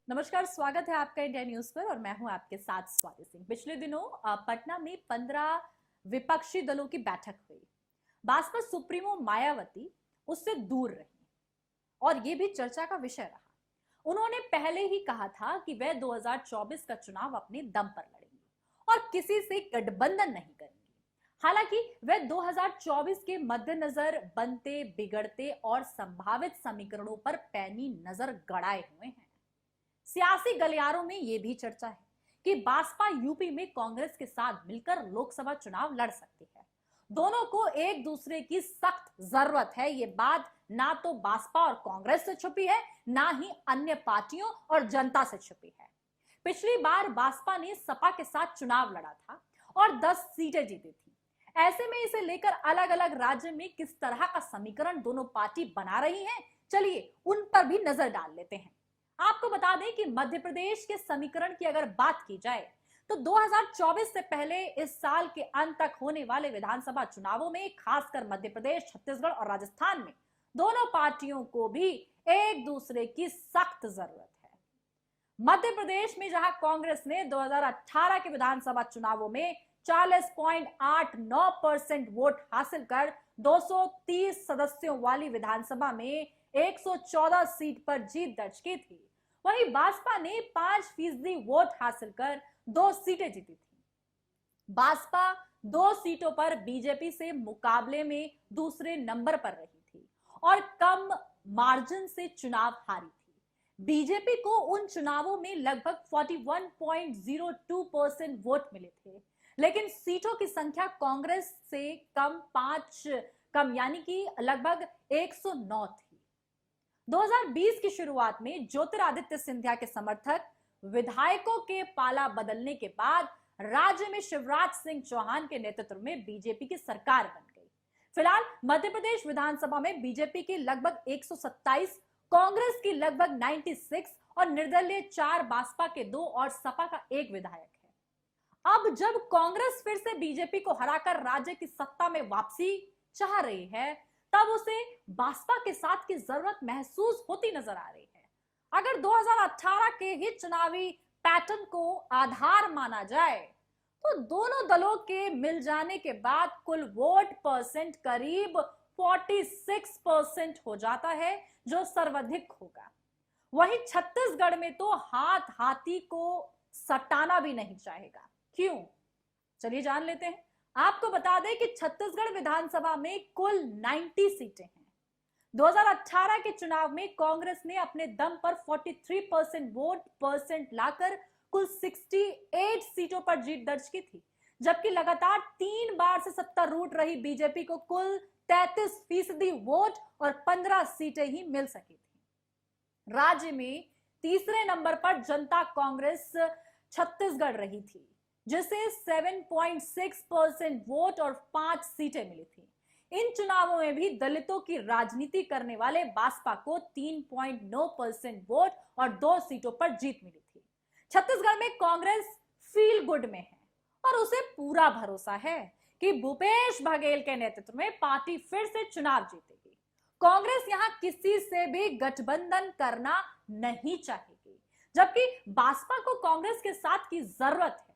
नमस्कार, स्वागत है आपका इंडिया न्यूज पर और मैं हूं आपके साथ स्वाति सिंह। पिछले दिनों पटना में 15 विपक्षी दलों की बैठक हुई। भाजपा सुप्रीमो मायावती उससे दूर रही और ये भी चर्चा का विषय रहा। उन्होंने पहले ही कहा था कि वह 2024 का चुनाव अपने दम पर लड़ेंगी और किसी से गठबंधन नहीं करेंगी। हालांकि वह 2024 के मद्देनजर बनते बिगड़ते और संभावित समीकरणों पर पैनी नजर गड़ाए हुए हैं। सियासी गलियारों में यह भी चर्चा है कि भाजपा यूपी में कांग्रेस के साथ मिलकर लोकसभा चुनाव लड़ सकती है। दोनों को एक दूसरे की सख्त जरूरत है। ये बात ना तो भाजपा और कांग्रेस से छुपी है, ना ही अन्य पार्टियों और जनता से छुपी है। पिछली बार भाजपा ने सपा के साथ चुनाव लड़ा था और 10 सीटें जीती थी। ऐसे में इसे लेकर अलग अलग राज्य में किस तरह का समीकरण दोनों पार्टी बना रही हैं, चलिए उन पर भी नजर डाल लेते हैं। आपको बता दें कि मध्य प्रदेश के समीकरण की अगर बात की जाए तो 2024 से पहले इस साल के अंत तक होने वाले विधानसभा चुनावों में, खासकर मध्य प्रदेश, छत्तीसगढ़ और राजस्थान में, दोनों पार्टियों को भी एक दूसरे की सख्त जरूरत है। मध्य प्रदेश में जहां कांग्रेस ने 2018 के विधानसभा चुनावों में 40.89% वोट हासिल कर 230 सदस्यों वाली विधानसभा में 114 सीट पर जीत दर्ज की थी, वहीं भाजपा ने 5% वोट हासिल कर 2 सीटें जीती थी। भाजपा 2 सीटों पर बीजेपी से मुकाबले में दूसरे नंबर पर रही थी और कम मार्जिन से चुनाव हारी थी। बीजेपी को उन चुनावों में लगभग 41.02% वोट मिले थे, लेकिन सीटों की संख्या कांग्रेस से कम यानी कि लगभग 109 थी। 2020 की शुरुआत में ज्योतिरादित्य सिंधिया के समर्थक विधायकों के पाला बदलने के बाद राज्य में शिवराज सिंह चौहान के नेतृत्व में बीजेपी की सरकार बन गई। फिलहाल मध्य प्रदेश विधानसभा में बीजेपी की लगभग 127, कांग्रेस की लगभग 96 और निर्दलीय 4, भाजपा के 2 और सपा का 1 विधायक है। अब जब कांग्रेस फिर से बीजेपी को हराकर राज्य की सत्ता में वापसी चाह रही है, तब उसे भाजपा के साथ की जरूरत महसूस होती नजर आ रही है। अगर 2018 के ही चुनावी पैटर्न को आधार माना जाए तो दोनों दलों के मिल जाने के बाद कुल वोट परसेंट करीब 46% हो जाता है, जो सर्वाधिक होगा। वहीं छत्तीसगढ़ में तो हाथी को सटाना भी नहीं चाहेगा। क्यों? चलिए जान लेते हैं। आपको बता दें कि छत्तीसगढ़ विधानसभा में कुल 90 सीटें हैं। 2018 के चुनाव में कांग्रेस ने अपने दम पर 43% वोट परसेंट लाकर कुल 68 सीटों पर जीत दर्ज की थी, जबकि लगातार 3 बार से सत्ता रूठ रही बीजेपी को कुल 33% वोट और 15 सीटें ही मिल सकी थी। राज्य में तीसरे नंबर पर जनता कांग्रेस छत्तीसगढ़ रही थी, जिसे 7.6% वोट और 5 सीटें मिली थी। इन चुनावों में भी दलितों की राजनीति करने वाले भाजपा को 3.9% वोट और 2 सीटों पर जीत मिली थी। छत्तीसगढ़ में कांग्रेस फील गुड में है और उसे पूरा भरोसा है कि भूपेश बघेल के नेतृत्व में पार्टी फिर से चुनाव जीतेगी। कांग्रेस यहां किसी से भी गठबंधन करना नहीं चाहेगी, जबकि भाजपा को कांग्रेस के साथ की जरूरत है।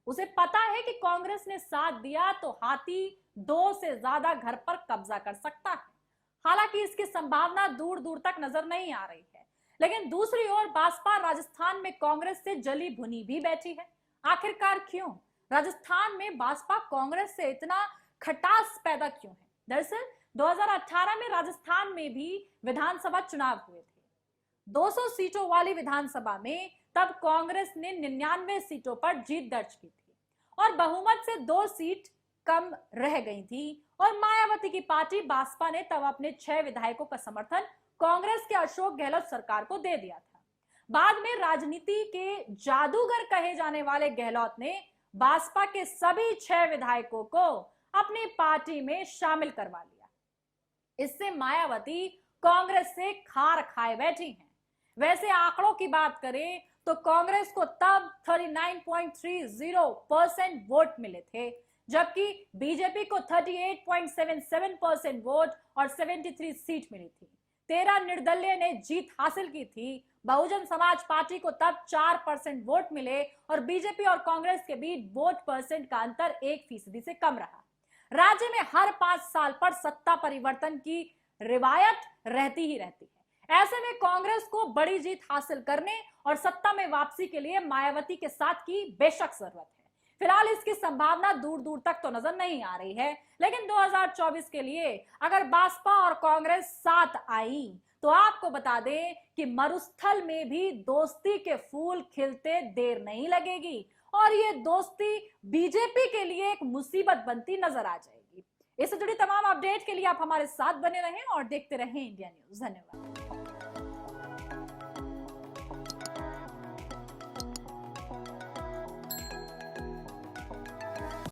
उसे पता है कि कांग्रेस ने साथ दिया तो हाथी 2 से ज्यादा घर पर कब्जा कर सकता है। हालांकि इसकी संभावना दूर दूर तक नजर नहीं आ रही है, लेकिन दूसरी ओर भाजपा राजस्थान में कांग्रेस से जली भुनी भी बैठी है। आखिरकार क्यों? राजस्थान में भाजपा कांग्रेस से इतना खटास पैदा क्यों है? दरअसल 2018 में राजस्थान में भी विधानसभा चुनाव हुए थे। 200 सीटों वाली विधानसभा में तब कांग्रेस ने 99 सीटों पर जीत दर्ज की थी और बहुमत से 2 सीट कम रह गई थी और मायावती की पार्टी भाजपा ने तब अपने 6 विधायकों का समर्थन कांग्रेस के अशोक गहलोत सरकार को दे दिया था। बाद में राजनीति के जादूगर कहे जाने वाले गहलोत ने भाजपा के सभी 6 विधायकों को अपनी पार्टी में शामिल करवा लिया। इससे मायावती कांग्रेस से खार खाए बैठी हैं। वैसे आंकड़ों की बात करें तो कांग्रेस को तब 39.30% वोट मिले थे, जबकि बीजेपी को 38.77% वोट और 73 सीट मिली थी। 13 निर्दलीय ने जीत हासिल की थी। बहुजन समाज पार्टी को तब 4% वोट मिले और बीजेपी और कांग्रेस के बीच वोट परसेंट का अंतर 1% से कम रहा। राज्य में हर 5 साल पर सत्ता परिवर्तन की रिवायत रहती ही रहती है। ऐसे में कांग्रेस को बड़ी जीत हासिल करने और सत्ता में वापसी के लिए मायावती के साथ की बेशक जरूरत है। फिलहाल इसकी संभावना दूर दूर तक तो नजर नहीं आ रही है, लेकिन 2024 के लिए अगर बसपा और कांग्रेस साथ आई तो आपको बता दें कि मरुस्थल में भी दोस्ती के फूल खिलते देर नहीं लगेगी और ये दोस्ती बीजेपी के लिए एक मुसीबत बनती नजर आ जाएगी। इससे जुड़ी तमाम अपडेट के लिए आप हमारे साथ बने रहें और देखते रहें इंडिया न्यूज। धन्यवाद।